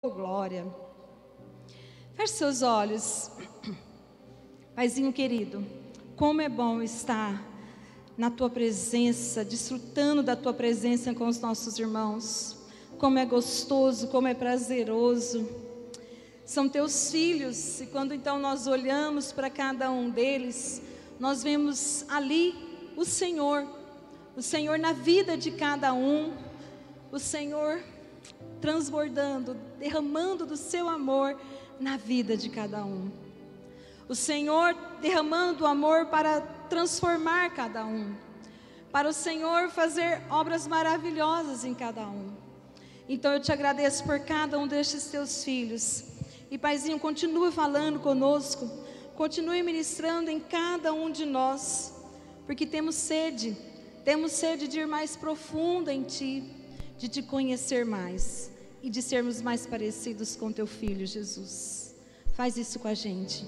Glória. Feche seus olhos. Paizinho querido, como é bom estar na Tua presença, desfrutando da Tua presença com os nossos irmãos. Como é gostoso, como é prazeroso. São Teus filhos, e quando então nós olhamos para cada um deles, nós vemos ali o Senhor na vida de cada um, o Senhor transbordando, derramando do seu amor na vida de cada um. O Senhor derramando o amor para transformar cada um, para o Senhor fazer obras maravilhosas em cada um. Então eu te agradeço por cada um destes teus filhos. E Paizinho, continue falando conosco, continue ministrando em cada um de nós, porque temos sede de ir mais profundo em Ti, de Te conhecer mais e de sermos mais parecidos com Teu Filho Jesus. Faz isso com a gente.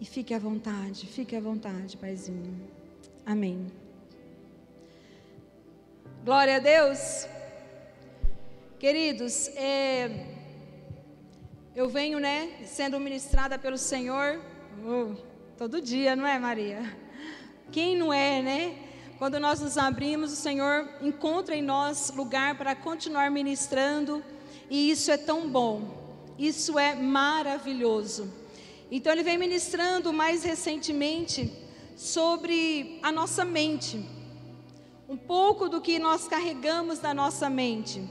E fique à vontade, Paizinho. Amém. Glória a Deus. Queridos, eu venho, sendo ministrada pelo Senhor, todo dia, não é, Maria? Quem não é, Quando nós nos abrimos, o Senhor encontra em nós lugar para continuar ministrando, e isso é tão bom, isso é maravilhoso. Então Ele vem ministrando mais recentemente sobre a nossa mente, um pouco do que nós carregamos na nossa mente.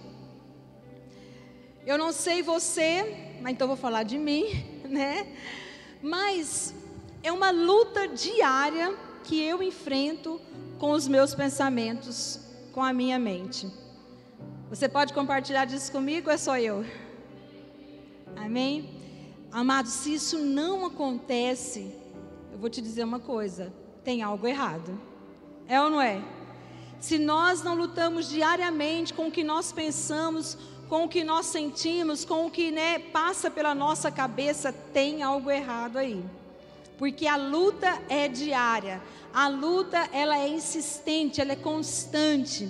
Eu não sei você, mas então vou falar de mim, Mas é uma luta diária que eu enfrento com os meus pensamentos, com a minha mente. Você pode compartilhar disso comigo ou é só eu? Amém? Amados, se isso não acontece, eu vou te dizer uma coisa, tem algo errado. É ou não é? Se nós não lutamos diariamente com o que nós pensamos, com o que nós sentimos, com o que passa pela nossa cabeça, tem algo errado aí. Porque a luta é diária, a luta ela é insistente, ela é constante.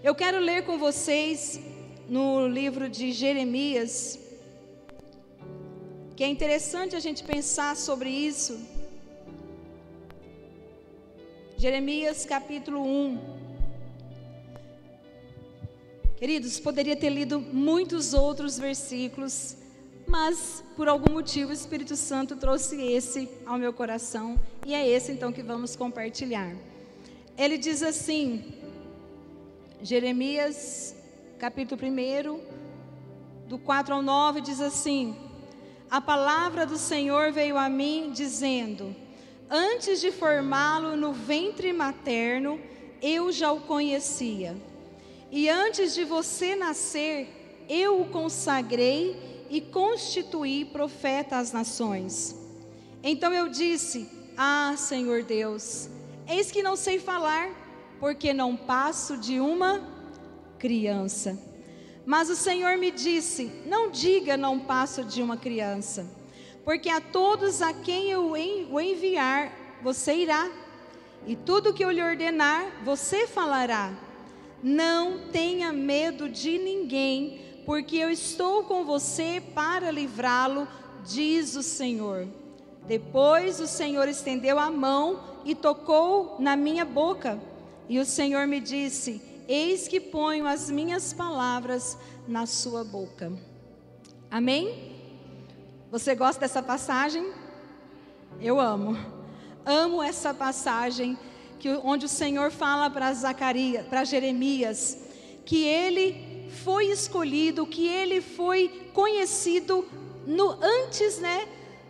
Eu quero ler com vocês no livro de Jeremias, que é interessante a gente pensar sobre isso. Jeremias capítulo 1. Queridos, poderia ter lido muitos outros versículos, mas por algum motivo o Espírito Santo trouxe esse ao meu coração, e é esse então que vamos compartilhar. Ele diz assim, Jeremias capítulo 1, do 4 ao 9, diz assim: a palavra do Senhor veio a mim dizendo: antes de formá-lo no ventre materno, eu já o conhecia. E antes de você nascer, eu o consagrei e constituí profeta às nações. Então eu disse: ah, Senhor Deus, eis que não sei falar, porque não passo de uma criança. Mas o Senhor me disse: não diga não passo de uma criança, porque a todos a quem eu o enviar, você irá, e tudo que eu lhe ordenar, você falará. Não tenha medo de ninguém, porque eu estou com você para livrá-lo, diz o Senhor. Depois o Senhor estendeu a mão e tocou na minha boca, e o Senhor me disse: eis que ponho as minhas palavras na sua boca. Amém? Você gosta dessa passagem? Eu amo essa passagem, onde o Senhor fala para Jeremias, que ele foi escolhido, que ele foi conhecido antes,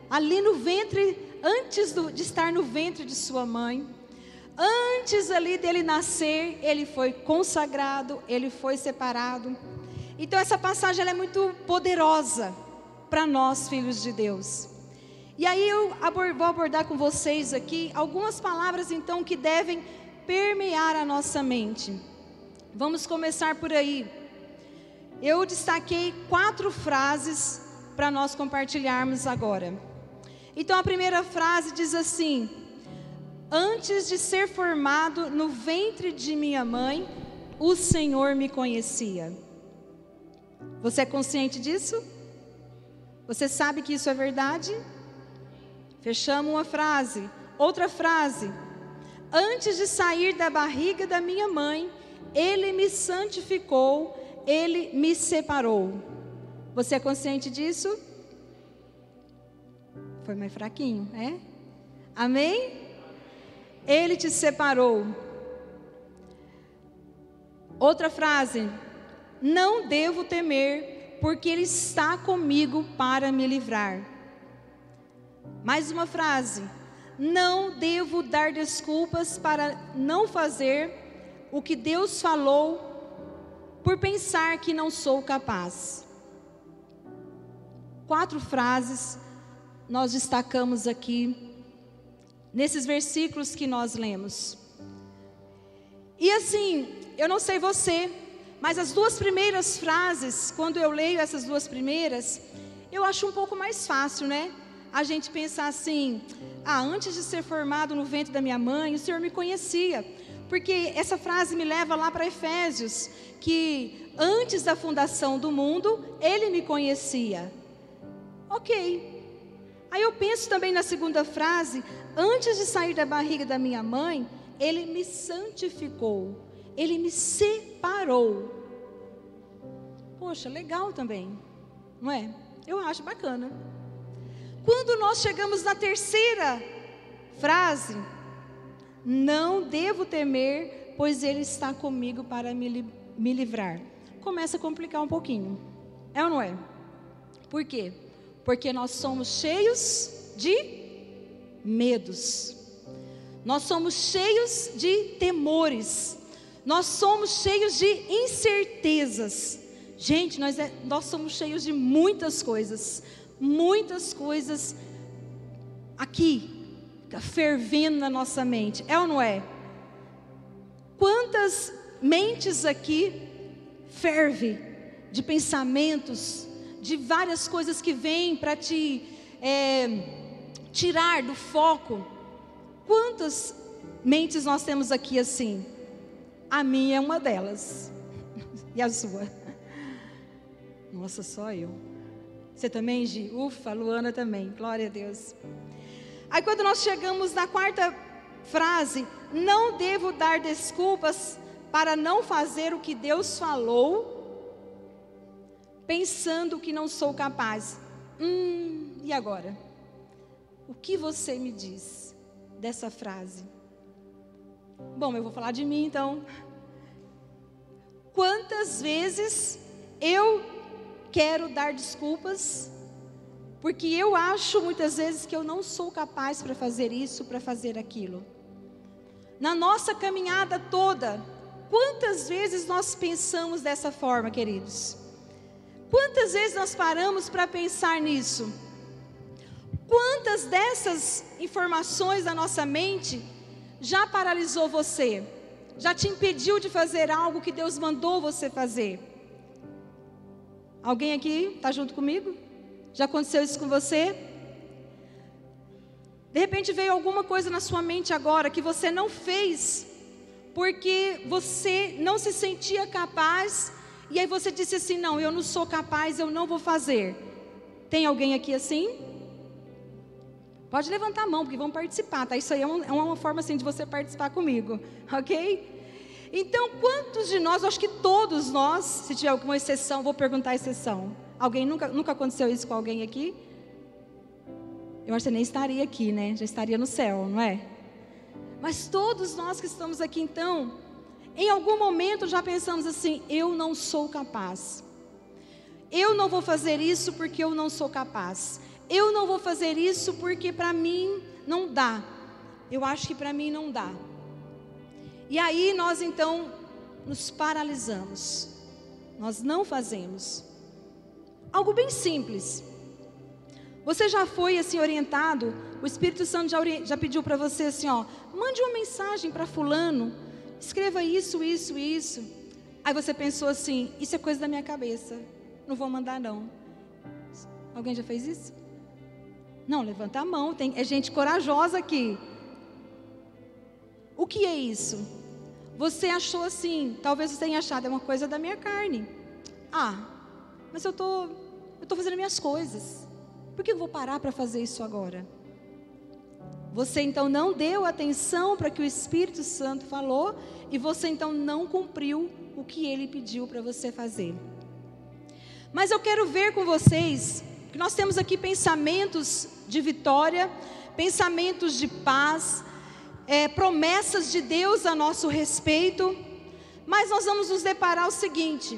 ali no ventre, antes de estar no ventre de sua mãe, antes ali dele nascer, ele foi consagrado, ele foi separado. Então essa passagem ela é muito poderosa para nós, filhos de Deus. E aí eu vou abordar com vocês aqui algumas palavras então que devem permear a nossa mente. Vamos começar por aí. Eu destaquei 4 frases para nós compartilharmos agora. Então a primeira frase diz assim: antes de ser formado no ventre de minha mãe, o Senhor me conhecia. Você é consciente disso? Você sabe que isso é verdade? Fechamos uma frase. Outra frase. Antes de sair da barriga da minha mãe, Ele me santificou, Ele me separou. Você é consciente disso? Foi mais fraquinho, é? Amém? Ele te separou. Outra frase. Não devo temer, porque Ele está comigo para me livrar. Mais uma frase. Não devo dar desculpas para não fazer o que Deus falou, por pensar que não sou capaz. 4 frases nós destacamos aqui, nesses versículos que nós lemos. E assim, eu não sei você, mas as 2 primeiras frases, quando eu leio essas 2 primeiras, eu acho um pouco mais fácil, né? A gente pensar assim, antes de ser formado no ventre da minha mãe, o Senhor me conhecia. Porque essa frase me leva lá para Efésios, que antes da fundação do mundo, Ele me conhecia. Ok. Aí eu penso também na segunda frase, antes de sair da barriga da minha mãe, Ele me santificou, Ele me separou. Poxa, legal também, não é? Eu acho bacana. Quando nós chegamos na terceira frase, não devo temer, pois Ele está comigo para me livrar. Começa a complicar um pouquinho, é ou não é? Por quê? Porque nós somos cheios de medos, nós somos cheios de temores, nós somos cheios de incertezas. Gente, nós somos cheios de muitas coisas aqui, fervendo na nossa mente, é ou não é? Quantas mentes aqui ferve de pensamentos, de várias coisas que vêm para te tirar do foco. Quantas mentes nós temos aqui assim? A minha é uma delas. E a sua? Nossa, só eu. Você também, Gi? Ufa, Luana também, glória a Deus. Aí quando nós chegamos na quarta frase, não devo dar desculpas para não fazer o que Deus falou, pensando que não sou capaz. E agora? O que você me diz dessa frase? Bom, eu vou falar de mim então. Quantas vezes eu quero dar desculpas, porque eu acho muitas vezes que eu não sou capaz para fazer isso, para fazer aquilo. Na nossa caminhada toda, quantas vezes nós pensamos dessa forma, queridos? Quantas vezes nós paramos para pensar nisso? Quantas dessas informações da nossa mente já paralisou você? Já te impediu de fazer algo que Deus mandou você fazer? Alguém aqui está junto comigo? Já aconteceu isso com você? De repente veio alguma coisa na sua mente agora que você não fez, porque você não se sentia capaz, e aí você disse assim, não, eu não sou capaz, eu não vou fazer. Tem alguém aqui assim? Pode levantar a mão, porque vamos participar, tá? Isso aí é uma forma assim de você participar comigo, ok? Então, quantos de nós, acho que todos nós, se tiver alguma exceção, vou perguntar a exceção. Alguém nunca aconteceu isso com alguém aqui? Eu acho que você nem estaria aqui, né? Já estaria no céu, não é? Mas todos nós que estamos aqui, então, em algum momento já pensamos assim, eu não sou capaz. Eu não vou fazer isso porque eu não sou capaz. Eu não vou fazer isso porque para mim não dá. Eu acho que para mim não dá. E aí nós então nos paralisamos. Nós não fazemos. Algo bem simples. Você já foi assim orientado? O Espírito Santo já pediu para você assim, ó, mande uma mensagem para fulano, escreva isso, isso, isso. Aí você pensou assim, isso é coisa da minha cabeça, não vou mandar não. Alguém já fez isso? Não, levanta a mão, é gente corajosa aqui. O que é isso? Você achou assim, talvez você tenha achado, é uma coisa da minha carne. mas eu tô fazendo minhas coisas. Por que eu vou parar para fazer isso agora? Você então não deu atenção para que o Espírito Santo falou e você então não cumpriu o que ele pediu para você fazer. Mas eu quero ver com vocês que nós temos aqui pensamentos de vitória, pensamentos de paz, promessas de Deus a nosso respeito, mas nós vamos nos deparar o seguinte: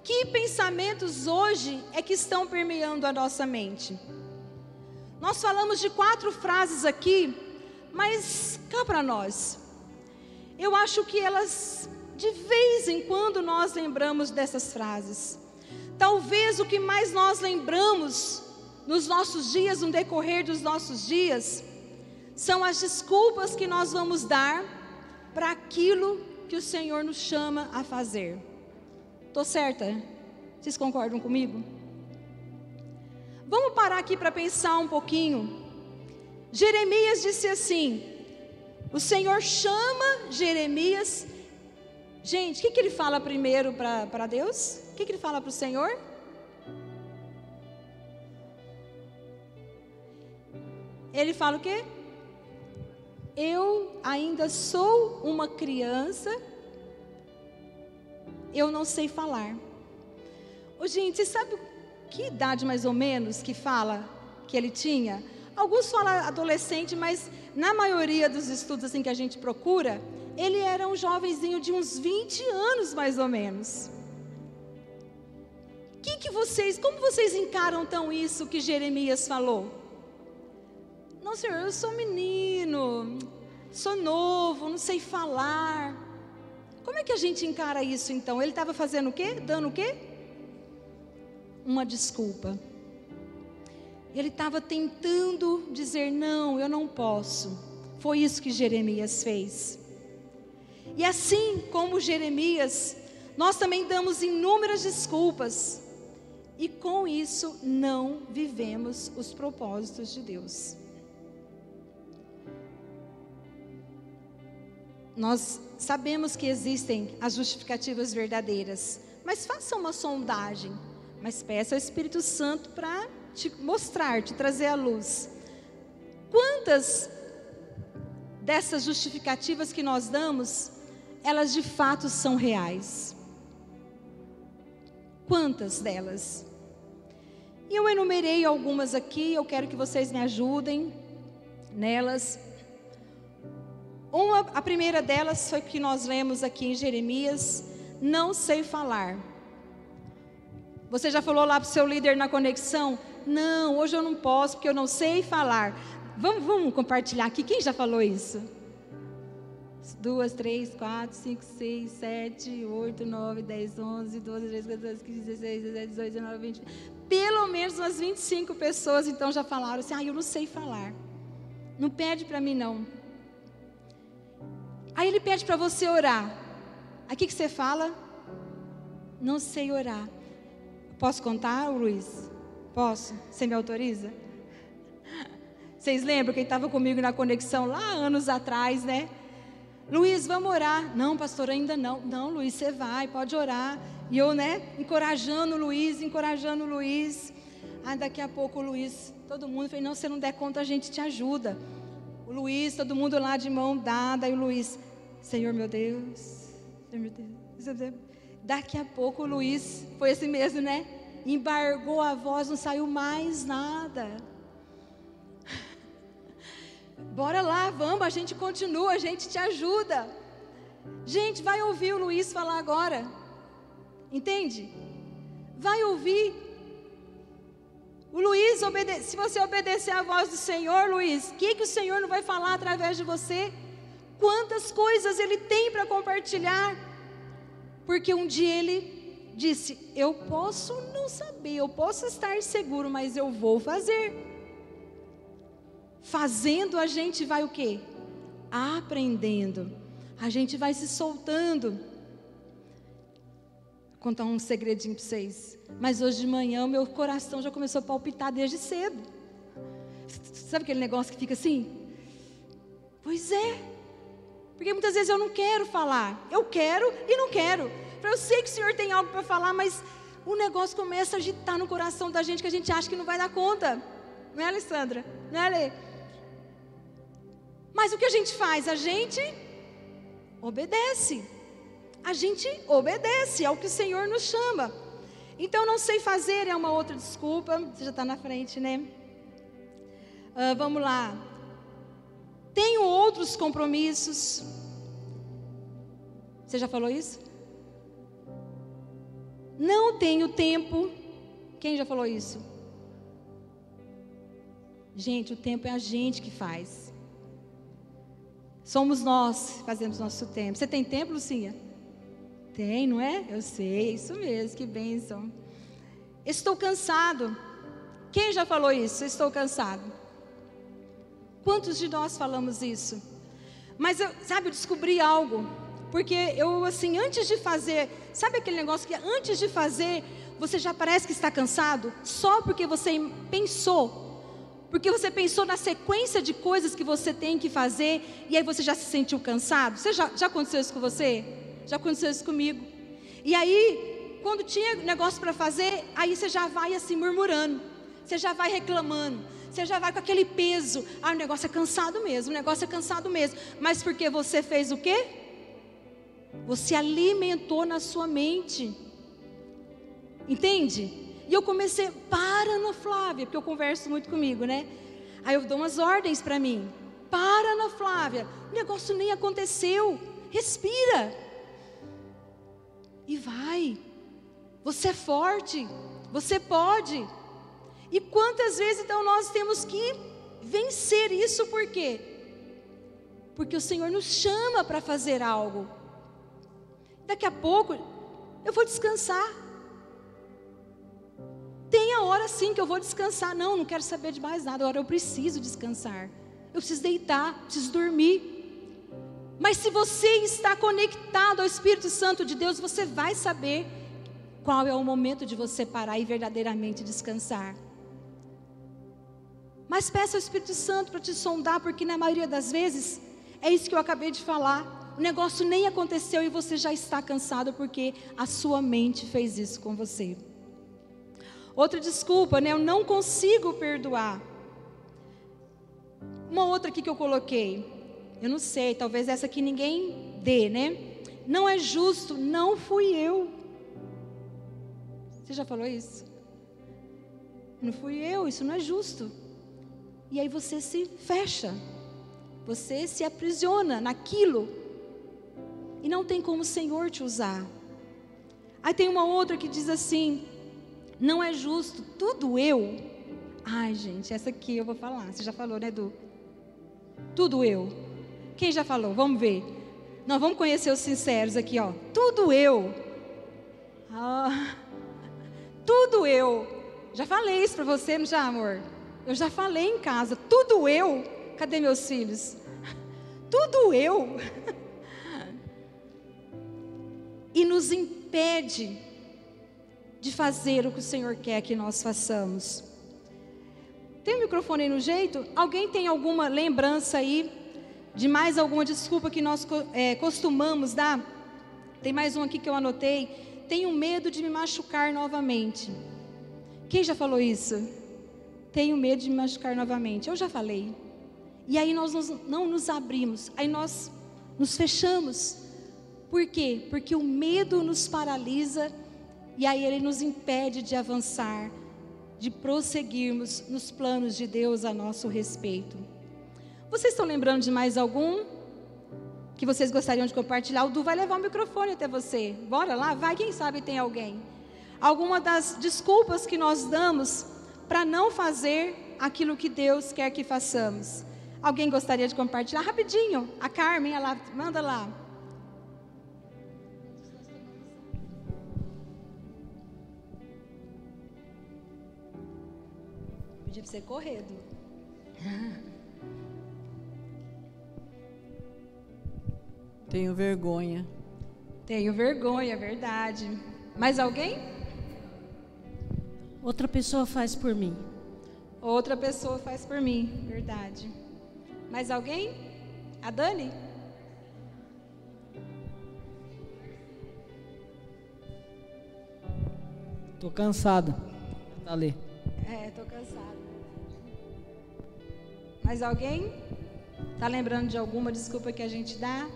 que pensamentos hoje é que estão permeando a nossa mente? Nós falamos de 4 frases aqui, mas cá para nós, eu acho que elas, de vez em quando nós lembramos dessas frases. Talvez o que mais nós lembramos nos nossos dias, no decorrer dos nossos dias, são as desculpas que nós vamos dar para aquilo que o Senhor nos chama a fazer. Estou certa? Vocês concordam comigo? Vamos parar aqui para pensar um pouquinho. Jeremias disse assim, o Senhor chama Jeremias. Gente, o que ele fala primeiro para Deus? O que ele fala para o Senhor? Ele fala o quê? Eu ainda sou uma criança, eu não sei falar. Ô, gente, você sabe que idade mais ou menos que fala que ele tinha? Alguns falam adolescente, mas na maioria dos estudos assim que a gente procura, ele era um jovenzinho de uns 20 anos mais ou menos. Como vocês encaram tão isso que Jeremias falou? Não, Senhor, eu sou menino, sou novo, não sei falar. Como é que a gente encara isso então? Ele estava fazendo o quê? Dando o quê? Uma desculpa. Ele estava tentando dizer, não, eu não posso. Foi isso que Jeremias fez. E assim como Jeremias, nós também damos inúmeras desculpas. E com isso não vivemos os propósitos de Deus. Nós sabemos que existem as justificativas verdadeiras, mas faça uma sondagem, mas peça ao Espírito Santo para te mostrar, te trazer à luz. Quantas dessas justificativas que nós damos, elas de fato são reais? Quantas delas? E eu enumerei algumas aqui, eu quero que vocês me ajudem nelas. A primeira delas foi que nós lemos aqui em Jeremias, não sei falar. Você já falou lá para o seu líder na conexão? Não, hoje eu não posso porque eu não sei falar. Vamos compartilhar aqui, quem já falou isso? 2, 3, 4, 5, 6, 7, 8, 9, 10, 11, 12, 13, 14, 15, 16, 17, 18, 19, 20. Pelo menos umas 25 pessoas então já falaram assim, eu não sei falar. Não pede para mim não. Aí ele pede para você orar. Aí o que você fala? Não sei orar. Posso contar, Luiz? Posso? Você me autoriza? Vocês lembram quem estava comigo na conexão lá anos atrás, né? Luiz, vamos orar. Não, pastor, ainda não. Não, Luiz, você vai, pode orar. E eu, encorajando o Luiz. Aí daqui a pouco o Luiz, todo mundo, falei, não, se você não der conta, a gente te ajuda. O Luiz, todo mundo lá de mão dada. Aí o Luiz, Senhor meu Deus, daqui a pouco o Luiz, foi assim mesmo, né? Embargou a voz, não saiu mais nada. Bora lá, vamos, a gente continua, a gente te ajuda. Gente, vai ouvir o Luiz falar agora. Entende? Vai ouvir. O Luiz, se você obedecer à voz do Senhor, Luiz, o que o Senhor não vai falar através de você? Quantas coisas Ele tem para compartilhar? Porque um dia Ele disse, eu posso não saber, eu posso estar seguro, mas eu vou fazer. Fazendo a gente vai o quê? Aprendendo. A gente vai se soltando. Vou contar um segredinho para vocês. Mas hoje de manhã o meu coração já começou a palpitar desde cedo. Sabe aquele negócio que fica assim? Pois é. Porque muitas vezes eu não quero falar. Eu quero e não quero. Eu sei que o Senhor tem algo para falar, mas o negócio começa a agitar no coração da gente, que a gente acha que não vai dar conta. Não é, Alessandra? Não é, Alê? Mas o que a gente faz? A gente obedece. A gente obedece ao que o Senhor nos chama. Então, não sei fazer é uma outra desculpa. Você já está na frente, né? Vamos lá. Tenho outros compromissos. Você já falou isso? Não tenho tempo. Quem já falou isso? Gente, o tempo é a gente que faz. Somos nós que fazemos nosso tempo. Você tem tempo, Lucinha? Tem, não é? Eu sei, isso mesmo, que bênção. Estou cansado. Quem já falou isso? Estou cansado. Quantos de nós falamos isso? Mas eu descobri algo. Porque eu, assim, antes de fazer, sabe aquele negócio que antes de fazer, você já parece que está cansado? Só porque você pensou. Porque você pensou na sequência de coisas que você tem que fazer, e aí você já se sentiu cansado? Já aconteceu isso com você? Já aconteceu isso comigo. E aí, quando tinha negócio para fazer, aí você já vai assim murmurando. Você já vai reclamando. Você já vai com aquele peso. O negócio é cansado mesmo, o negócio é cansado mesmo. Mas porque você fez o quê? Você alimentou na sua mente. Entende? E eu comecei, para, Ana Flávia, porque eu converso muito comigo, né? Aí eu dou umas ordens para mim. Para, Ana Flávia, o negócio nem aconteceu. Respira. E vai. Você é forte. Você pode. E quantas vezes então nós temos que vencer isso, por quê? Porque o Senhor nos chama para fazer algo. Daqui a pouco eu vou descansar. Tem a hora sim que eu vou descansar. Não quero saber de mais nada. Agora eu preciso descansar. Eu preciso deitar, preciso dormir. Mas se você está conectado ao Espírito Santo de Deus, você vai saber qual é o momento de você parar e verdadeiramente descansar. Mas peça ao Espírito Santo para te sondar, porque na maioria das vezes, é isso que eu acabei de falar. O negócio nem aconteceu e você já está cansado porque a sua mente fez isso com você. Outra desculpa, né? Eu não consigo perdoar. Uma outra aqui que eu coloquei. Eu não sei, talvez essa aqui ninguém dê, né? Não é justo, não fui eu. Você já falou isso? Não fui eu, isso não é justo. E aí você se fecha. Você se aprisiona naquilo. E não tem como o Senhor te usar. Aí tem uma outra que diz assim: não é justo, tudo eu. Ai, gente, essa aqui eu vou falar. Você já falou, né, Edu? Tudo eu. Quem já falou? Vamos ver. Nós vamos conhecer os sinceros aqui, ó. Tudo eu. Tudo eu. Já falei isso para você, não já, amor? Eu já falei em casa. Tudo eu. Cadê meus filhos? Tudo eu. E nos impede de fazer o que o Senhor quer que nós façamos. Tem o microfone aí no jeito? Alguém tem alguma lembrança aí de mais alguma desculpa que nós costumamos dar? Tem mais um aqui que eu anotei. Tenho medo de me machucar novamente. Quem já falou isso? Tenho medo de me machucar novamente. Eu já falei. E aí nós não nos abrimos. Aí nós nos fechamos. Por quê? Porque o medo nos paralisa. E aí ele nos impede de avançar, de prosseguirmos nos planos de Deus a nosso respeito. Vocês estão lembrando de mais algum que vocês gostariam de compartilhar? O Du vai levar o microfone até você. Bora lá, vai, quem sabe tem alguém. Alguma das desculpas que nós damos para não fazer aquilo que Deus quer que façamos. Alguém gostaria de compartilhar? Rapidinho, a Carmen, ela manda lá. Pedi para você correr, Du. Tenho vergonha. Tenho vergonha, é verdade. Mais alguém? Outra pessoa faz por mim. Outra pessoa faz por mim, verdade. Mais alguém? A Dani? Tô cansado. Tá ali. Tô cansada. Mais alguém? Tá lembrando de alguma desculpa que a gente dá?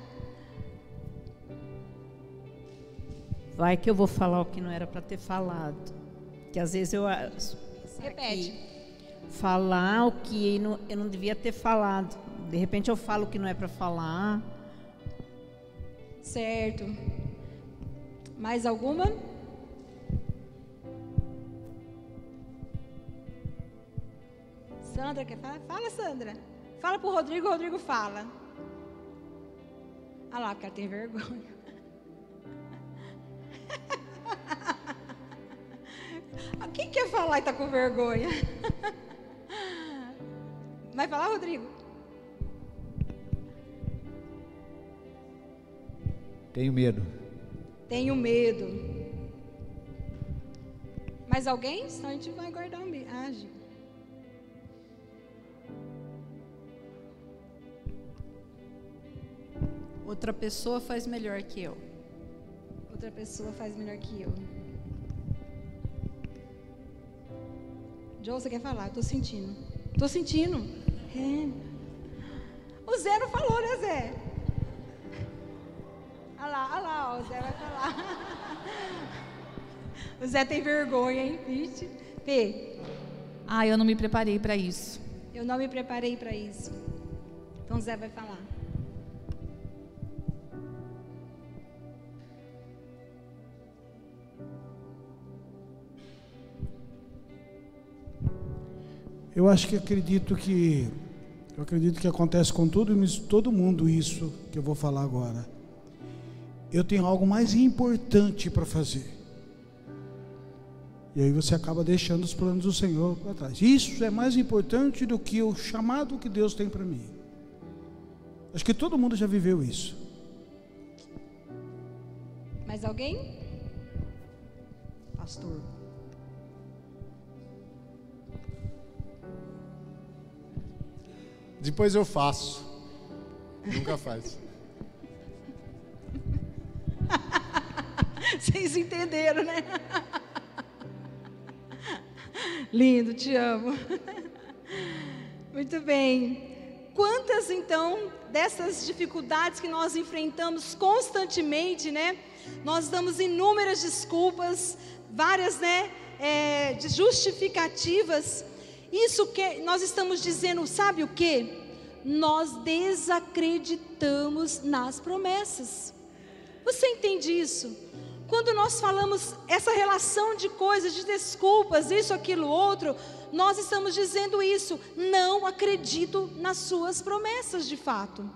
Vai que eu vou falar o que não era para ter falado. Que às vezes eu Repete. Falar o que eu não devia ter falado. De repente eu falo o que não é para falar. Certo. Mais alguma? Sandra quer falar? Fala, Sandra. Fala pro Rodrigo, o Rodrigo fala. Olha lá, o cara tem vergonha. Quem quer falar e tá com vergonha? Vai falar, Rodrigo? Tenho medo. Tenho medo. Mais alguém? Senão a gente vai guardar um medo. Gil. Outra pessoa faz melhor que eu. Outra pessoa faz melhor que eu. Joe, você quer falar? Tô sentindo. Tô sentindo. O Zé não falou, né, Zé? Olha lá, ó, o Zé vai falar. O Zé tem vergonha, hein? Vixe. Fê. Eu não me preparei para isso. Eu não me preparei para isso. Então o Zé vai falar. Eu acredito que acontece com todo mundo isso que eu vou falar agora. Eu tenho algo mais importante para fazer. E aí você acaba deixando os planos do Senhor para trás. Isso é mais importante do que o chamado que Deus tem para mim. Acho que todo mundo já viveu isso. Mais alguém? Pastor. Depois eu faço. Nunca faz. Vocês entenderam, né? Lindo, te amo. Muito bem. Quantas, então, dessas dificuldades que nós enfrentamos constantemente, né? Nós damos inúmeras desculpas, várias, né? De justificativas. Isso que nós estamos dizendo, sabe o que? Nós desacreditamos nas promessas. Você entende isso? Quando nós falamos essa relação de coisas, de desculpas, isso, aquilo, outro, nós estamos dizendo isso. Não acredito nas suas promessas de fato.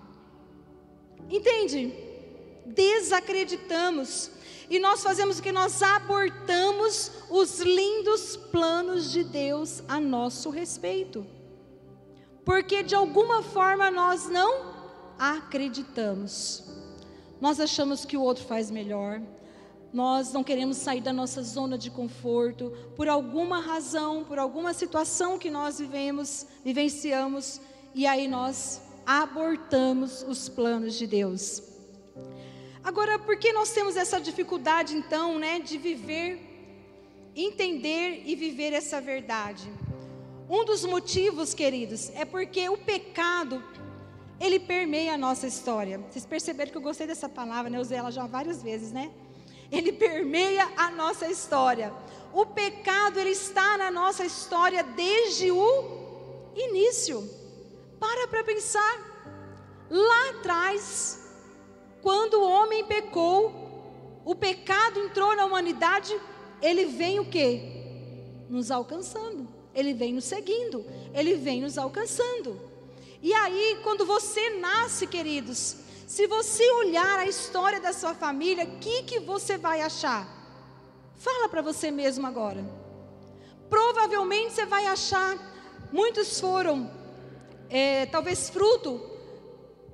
Entende? Desacreditamos. E nós fazemos o que? Nós abortamos os lindos planos de Deus a nosso respeito. Porque de alguma forma nós não acreditamos. Nós achamos que o outro faz melhor. Nós não queremos sair da nossa zona de conforto. Por alguma razão, por alguma situação que nós vivenciamos. E aí nós abortamos os planos de Deus. Agora, por que nós temos essa dificuldade então, né, de entender e viver essa verdade? Um dos motivos, queridos, é porque o pecado, ele permeia a nossa história. Vocês perceberam que eu gostei dessa palavra, né? Eu usei ela já várias vezes, né? Ele permeia a nossa história. O pecado, ele está na nossa história desde o início. Para pensar. Lá atrás, quando o homem pecou, o pecado entrou na humanidade, ele vem o quê? Nos alcançando. Ele vem nos seguindo. Ele vem nos alcançando. E aí, quando você nasce, queridos, se você olhar a história da sua família, o que você vai achar? Fala para você mesmo agora. Provavelmente você vai achar, muitos foram, talvez fruto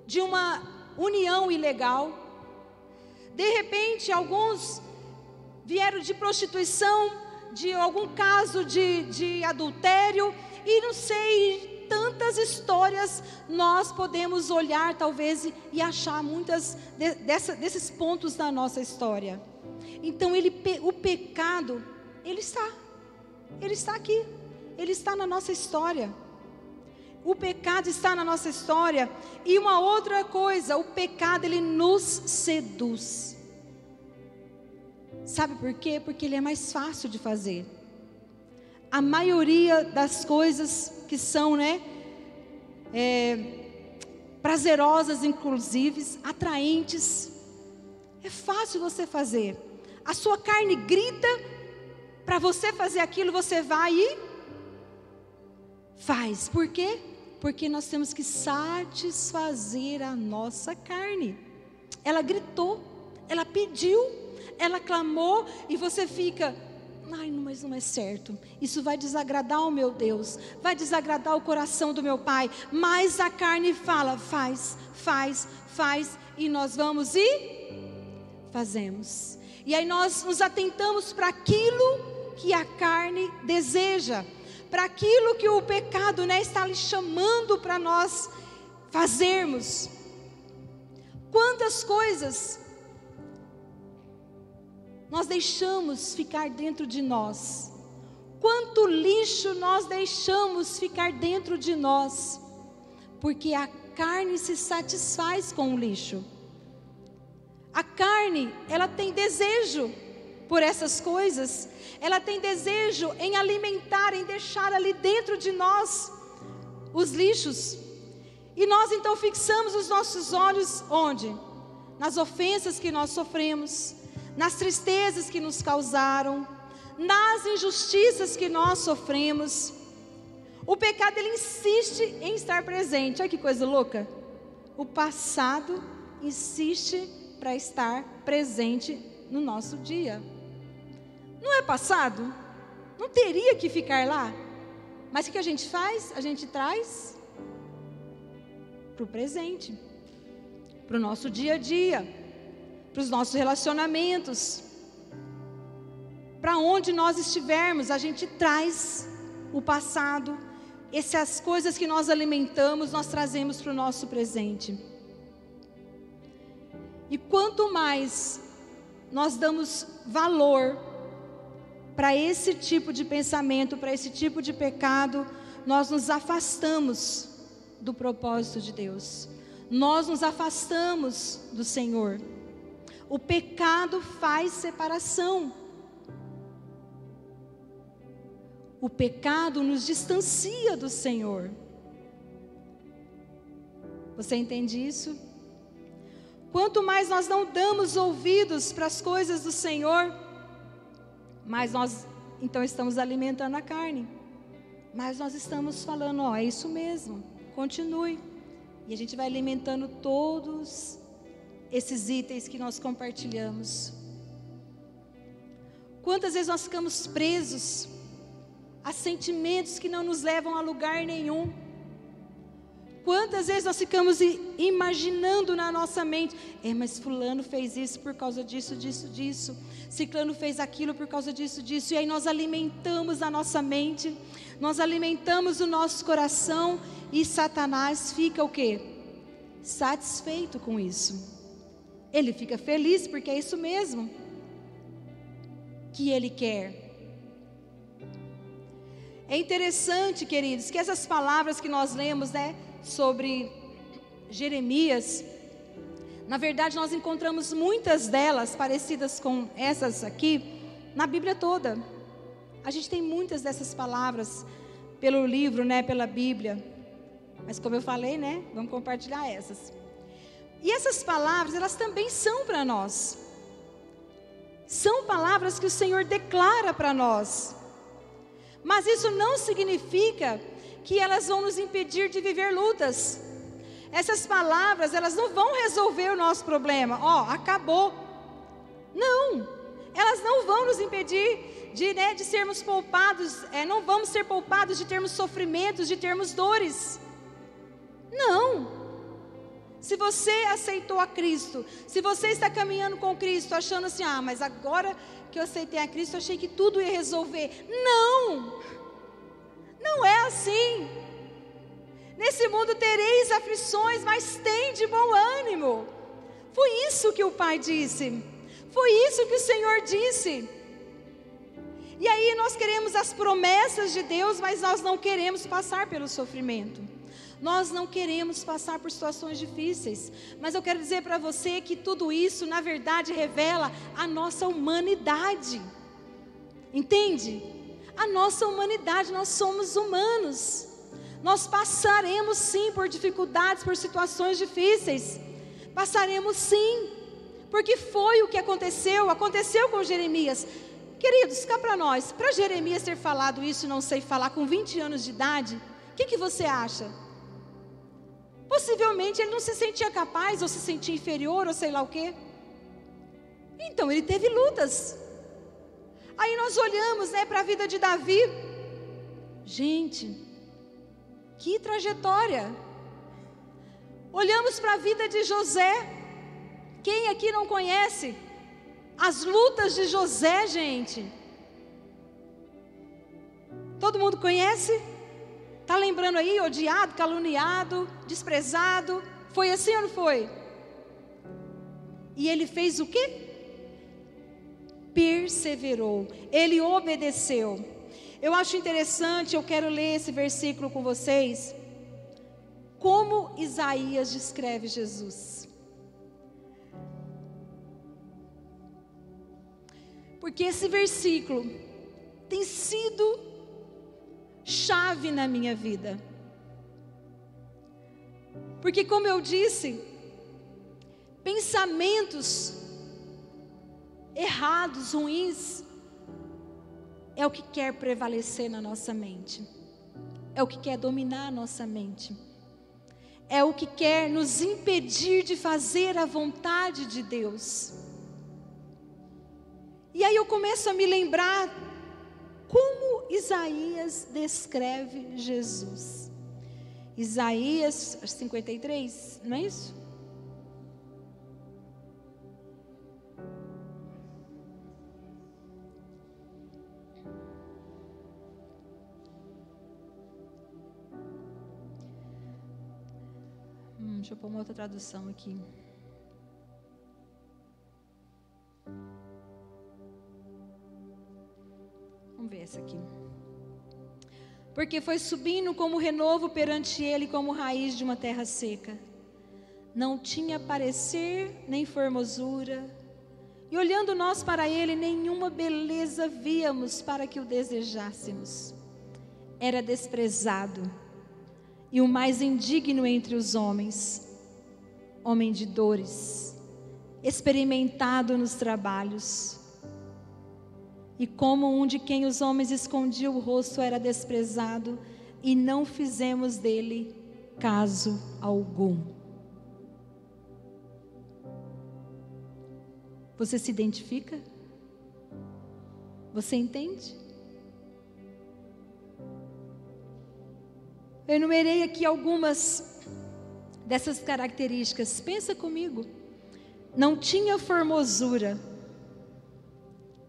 de uma união ilegal. De repente, alguns vieram de prostituição, de algum caso de adultério, e não sei, tantas histórias nós podemos olhar talvez e achar muitas desses pontos da nossa história. Então o pecado, Ele está aqui, Ele está na nossa história. O pecado está na nossa história. E uma outra coisa, o pecado ele nos seduz. Sabe por quê? Porque ele é mais fácil de fazer. A maioria das coisas que são, prazerosas, inclusive, atraentes, é fácil você fazer. A sua carne grita para você fazer aquilo, você vai e faz. Por quê? Porque nós temos que satisfazer a nossa carne. Ela gritou, ela pediu, ela clamou, e você fica, mas não é certo, isso vai desagradar o meu Deus, vai desagradar o coração do meu Pai. Mas a carne fala, faz, e nós vamos e fazemos. E aí nós nos atentamos para aquilo que a carne deseja, para aquilo que o pecado está lhe chamando para nós fazermos. Quantas coisas nós deixamos ficar dentro de nós, quanto lixo nós deixamos ficar dentro de nós, porque a carne se satisfaz com o lixo. A carne, ela tem desejo por essas coisas, ela tem desejo em alimentar, em deixar ali dentro de nós os lixos. E nós então fixamos os nossos olhos onde? Nas ofensas que nós sofremos, nas tristezas que nos causaram, nas injustiças que nós sofremos. O pecado ele insiste em estar presente. Olha que coisa louca. O passado insiste para estar presente no nosso dia. Não é passado? Não teria que ficar lá? Mas o que a gente faz? A gente traz para o presente, para o nosso dia a dia, para os nossos relacionamentos, para onde nós estivermos, a gente traz o passado, essas coisas que nós alimentamos, nós trazemos para o nosso presente. E quanto mais nós damos valor para esse tipo de pensamento, para esse tipo de pecado, nós nos afastamos do propósito de Deus, nós nos afastamos do Senhor. O pecado faz separação. O pecado nos distancia do Senhor. Você entende isso? Quanto mais nós não damos ouvidos para as coisas do Senhor, mais nós então estamos alimentando a carne. Mas nós estamos falando, é isso mesmo, continue. E a gente vai alimentando todos esses itens que nós compartilhamos. Quantas vezes nós ficamos presos a sentimentos que não nos levam a lugar nenhum? Quantas vezes nós ficamos imaginando na nossa mente, mas fulano fez isso por causa disso, disso. Ciclano fez aquilo por causa disso. E aí nós alimentamos a nossa mente, nós alimentamos o nosso coração, e Satanás fica o quê? Satisfeito com isso. Ele fica feliz porque é isso mesmo que ele quer. É interessante, queridos, que essas palavras que nós lemos, sobre Jeremias, na verdade nós encontramos muitas delas parecidas com essas aqui na Bíblia toda. A gente tem muitas dessas palavras pelo livro, pela Bíblia. Mas como eu falei, vamos compartilhar essas. E essas palavras, elas também são para nós. São palavras que o Senhor declara para nós. Mas isso não significa que elas vão nos impedir de viver lutas. Essas palavras, elas não vão resolver o nosso problema. Acabou. Não. Elas não vão nos impedir de sermos poupados. Não vamos ser poupados de termos sofrimentos, de termos dores. Não. Se você aceitou a Cristo, se você está caminhando com Cristo, achando assim, mas agora que eu aceitei a Cristo, eu achei que tudo ia resolver. Não, não é assim. Nesse mundo tereis aflições, mas tem de bom ânimo. Foi isso que o Pai disse, foi isso que o Senhor disse. E aí nós queremos as promessas de Deus, mas nós não queremos passar pelo sofrimento. Nós não queremos passar por situações difíceis. Mas eu quero dizer para você que tudo isso, na verdade, revela a nossa humanidade. Entende? A nossa humanidade, nós somos humanos. Nós passaremos sim por dificuldades, por situações difíceis. Passaremos sim. Porque foi o que aconteceu com Jeremias. Queridos, cá para nós, para Jeremias ter falado isso, não sei falar, com 20 anos de idade, o que você acha? Possivelmente ele não se sentia capaz, ou se sentia inferior, ou sei lá o quê. Então ele teve lutas. Aí nós olhamos, para a vida de Davi. Gente, que trajetória. Olhamos para a vida de José. Quem aqui não conhece as lutas de José, gente? Todo mundo conhece? Está lembrando aí? Odiado, caluniado, desprezado. Foi assim ou não foi? E ele fez o quê? Perseverou. Ele obedeceu. Eu acho interessante, eu quero ler esse versículo com vocês. Como Isaías descreve Jesus. Porque esse versículo tem sido chave na minha vida. Porque, como eu disse, pensamentos errados, ruins, é o que quer prevalecer na nossa mente. É o que quer dominar a nossa mente. É o que quer nos impedir de fazer a vontade de Deus. E aí eu começo a me lembrar como Isaías descreve Jesus. Isaías 53, não é isso? Deixa eu pôr uma outra tradução aqui. Vamos ver essa aqui. Porque foi subindo como renovo perante ele, como raiz de uma terra seca. Não tinha parecer nem formosura. E olhando nós para ele, nenhuma beleza víamos para que o desejássemos. Era desprezado e o mais indigno entre os homens, homem de dores, experimentado nos trabalhos. E como um de quem os homens escondiam o rosto, era desprezado, e não fizemos dele caso algum. Você se identifica? Você entende? Eu enumerei aqui algumas dessas características. Pensa comigo. Não tinha formosura,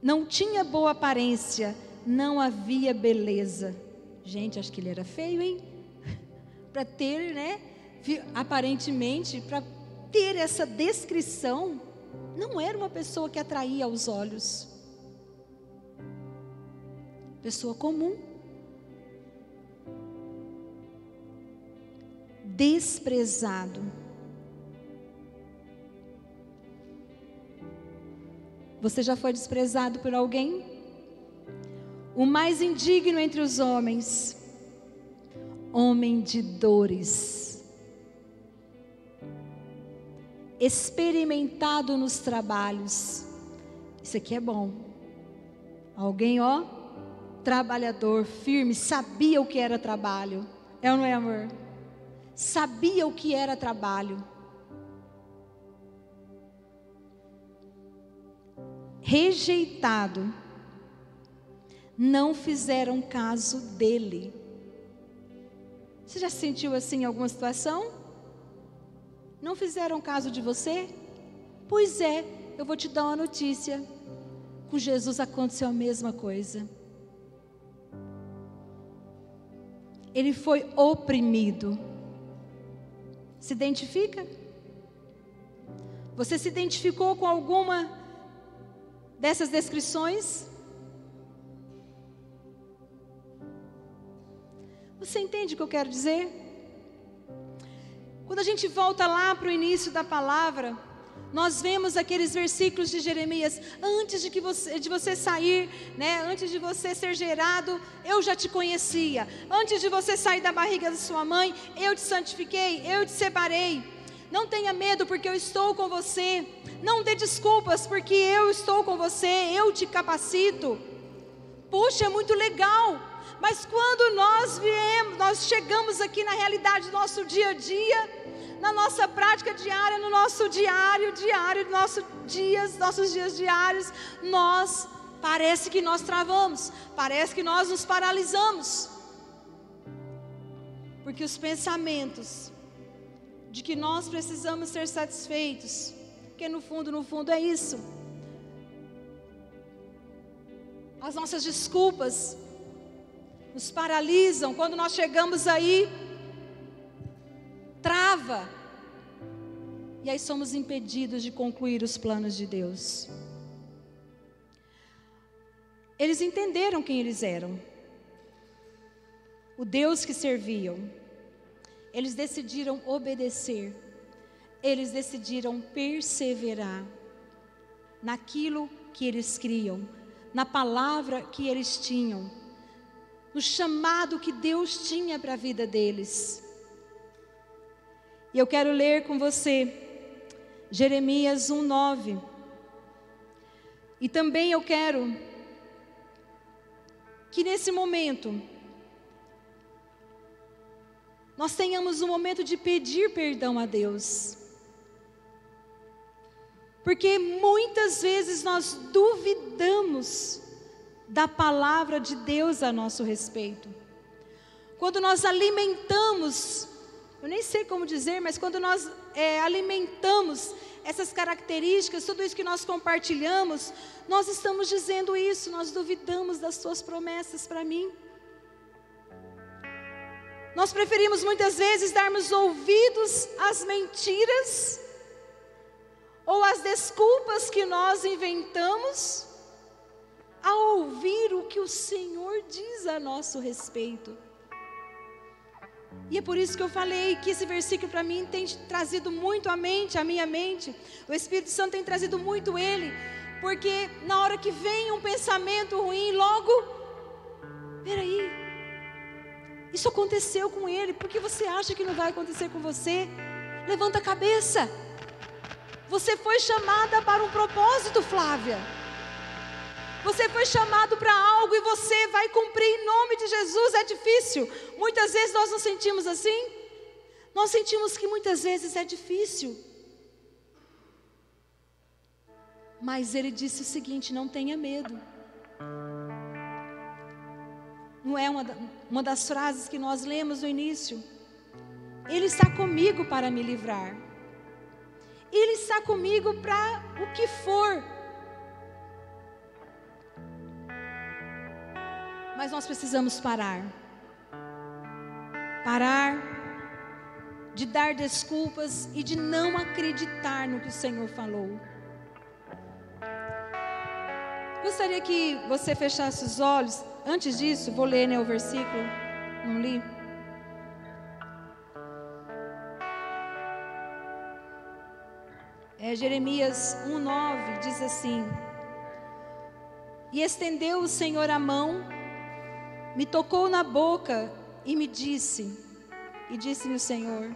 não tinha boa aparência, não havia beleza. Gente, acho que ele era feio, hein? Para ter, aparentemente, para ter essa descrição, não era uma pessoa que atraía aos olhos. Pessoa comum. Desprezado. Você já foi desprezado por alguém? O mais indigno entre os homens, homem de dores, experimentado nos trabalhos. Isso aqui é bom. Alguém, trabalhador, firme, sabia o que era trabalho. É ou não é, amor? Sabia o que era trabalho. Rejeitado, não fizeram caso dele. Você já se sentiu assim em alguma situação? Não fizeram caso de você? Pois é, eu vou te dar uma notícia. Com Jesus aconteceu a mesma coisa. Ele foi oprimido. Se identifica? Você se identificou com alguma dessas descrições? Você entende o que eu quero dizer? Quando a gente volta lá para o início da palavra, nós vemos aqueles versículos de Jeremias: antes de você sair, né, antes de você ser gerado, eu já te conhecia. Antes de você sair da barriga da sua mãe, eu te santifiquei, eu te separei. Não tenha medo, porque eu estou com você. Não dê desculpas, porque eu estou com você, eu te capacito. Puxa, é muito legal. Mas quando nós chegamos aqui na realidade do nosso dia a dia, na nossa prática diária, no nosso diário, nossos dias diários, parece que nós travamos, parece que nós nos paralisamos. Porque os pensamentos de que nós precisamos ser satisfeitos, porque no fundo é isso. As nossas desculpas nos paralisam. Quando nós chegamos aí, trava, e aí somos impedidos de concluir os planos de Deus. Eles entenderam quem eles eram, o Deus que serviam. Eles decidiram obedecer, eles decidiram perseverar naquilo que eles criam, na palavra que eles tinham, no chamado que Deus tinha para a vida deles. E eu quero ler com você Jeremias 1:9. E também eu quero que nesse momento nós tenhamos um momento de pedir perdão a Deus. Porque muitas vezes nós duvidamos da palavra de Deus a nosso respeito. Quando nós alimentamos, eu nem sei como dizer, mas quando nós alimentamos essas características, tudo isso que nós compartilhamos, nós estamos dizendo isso, nós duvidamos das suas promessas para mim. Nós preferimos muitas vezes darmos ouvidos às mentiras ou às desculpas que nós inventamos, a ouvir o que o Senhor diz a nosso respeito. E é por isso que eu falei que esse versículo para mim tem trazido muito à minha mente, o Espírito Santo tem trazido muito ele, porque na hora que vem um pensamento ruim, logo, peraí, isso aconteceu com ele, por que você acha que não vai acontecer com você? Levanta a cabeça, você foi chamada para um propósito, Flávia. Você foi chamado para algo e você vai cumprir em nome de Jesus. É difícil. Muitas vezes nós nos sentimos assim. Nós sentimos que muitas vezes é difícil. Mas ele disse o seguinte: não tenha medo. Não é uma das frases que nós lemos no início? Ele está comigo para me livrar. Ele está comigo para o que for. Mas nós precisamos parar de dar desculpas e de não acreditar no que o Senhor falou. Gostaria que você fechasse os olhos. Antes disso, vou ler, o versículo, não li? Jeremias 1:9 diz assim: e estendeu o Senhor a mão, me tocou na boca e me disse-me o Senhor: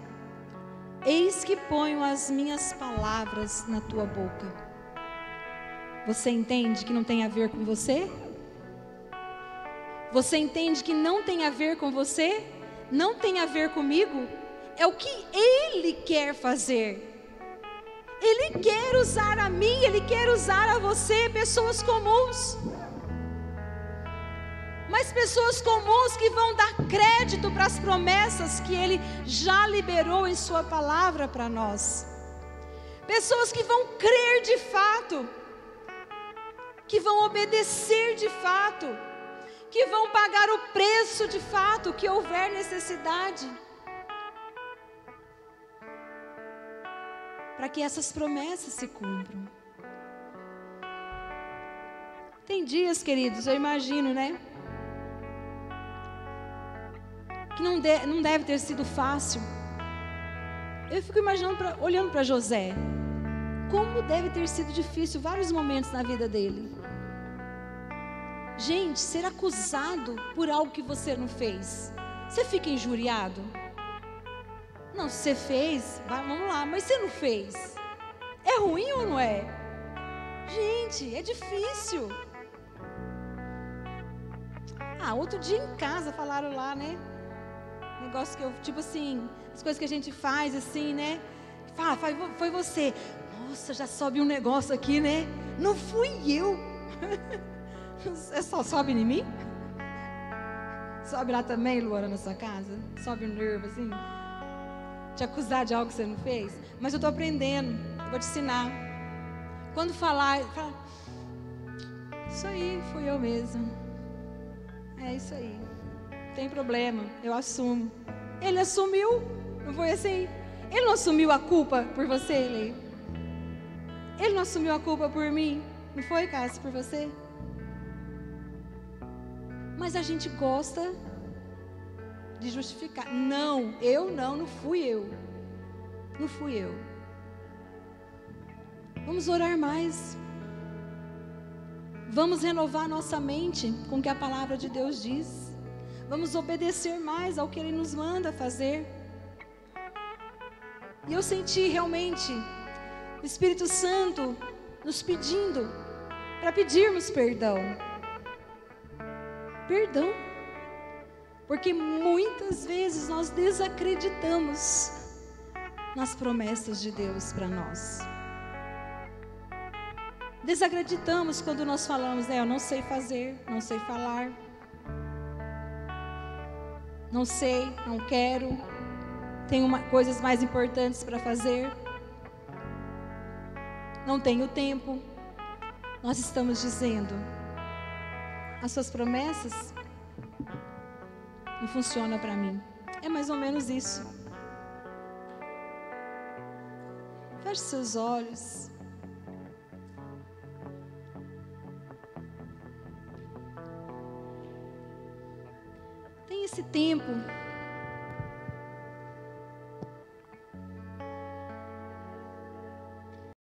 eis que ponho as minhas palavras na tua boca. Você entende que não tem a ver com você? Você entende que não tem a ver com você? Não tem a ver comigo? É o que Ele quer fazer. Ele quer usar a mim, Ele quer usar a você, pessoas comuns. Mas pessoas comuns que vão dar crédito para as promessas que Ele já liberou em Sua palavra para nós. Pessoas que vão crer de fato, que vão obedecer de fato, que vão pagar o preço de fato que houver necessidade, para que essas promessas se cumpram. Tem dias, queridos, eu imagino, que não deve ter sido fácil. Eu fico imaginando, olhando para José, como deve ter sido difícil vários momentos na vida dele. Gente, ser acusado por algo que você não fez, você fica injuriado? Não, se você fez, vamos lá, mas você não fez. É ruim ou não é? Gente, é difícil. Outro dia em casa falaram lá, né? Negócio que eu, tipo assim, as coisas que a gente faz assim, né? Fala, foi você. Nossa, já sobe um negócio aqui, né? Não fui eu. É só sobe em mim? Sobe lá também, Luana, na sua casa? Sobe o nervo assim? Te acusar de algo que você não fez? Mas eu tô aprendendo, eu vou te ensinar. Quando fala, isso aí, fui eu mesma. É isso aí, não tem problema, eu assumo. Ele assumiu, não foi assim? Ele não assumiu a culpa por você, Ele? Ele não assumiu a culpa por mim, não foi, Cássio, por você? Mas a gente gosta de justificar. Não fui eu. Não fui eu. Vamos orar mais. Vamos renovar nossa mente com o que a palavra de Deus diz. Vamos obedecer mais ao que Ele nos manda fazer. E eu senti realmente o Espírito Santo nos pedindo para pedirmos perdão. Perdão. Porque muitas vezes nós desacreditamos nas promessas de Deus para nós. Desacreditamos quando nós falamos, eu não sei fazer, não sei falar, não sei, não quero, tenho coisas mais importantes para fazer, não tenho tempo. Nós estamos dizendo, as suas promessas não funcionam para mim. É mais ou menos isso. Feche seus olhos. Tem esse tempo